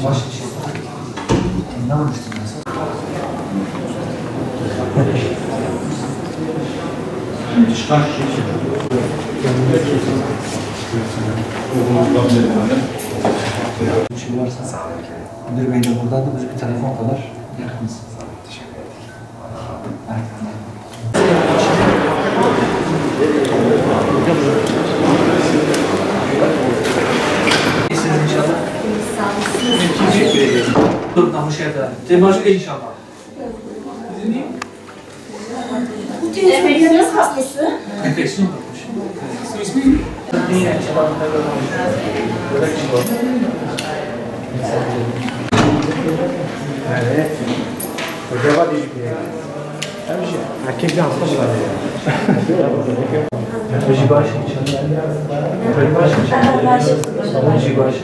Baş için. Ne almıştın mesela? Çıkar şişe. Bir şey varsa müdür bey de buradaydı. Biz bir telefon kadar yakınız. Teşekkür ederim. İyisiniz inşallah. Teşekkür ederim. Dur, hoş geldin. Teşekkür inşallah. Enfeksiyon hastası. Enfeksiyon olmuş. İsmi? Niye? Evet. Hoca değil mi? Erkekten hasta mı var ya? Hoca baş inşallah. Hoca baş inşallah. Hoca baş.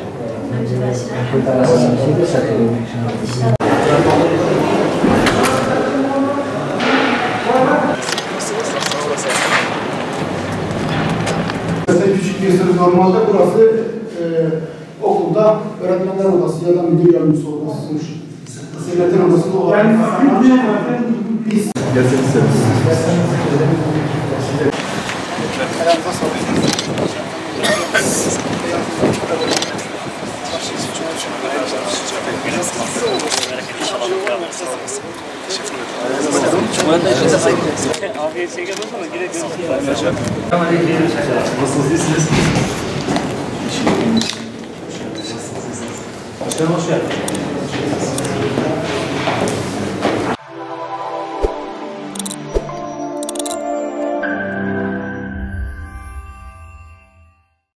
Erkekler arasında bir şey satılıyor inşallah. Küçük bir sınıf normalde burası okulda öğretmenler odası ya da müdür yardımcısı odasıymış. Sekreter odasında olan biz Nasılsınız? İyisiniz? Başkanım hoş geldiniz.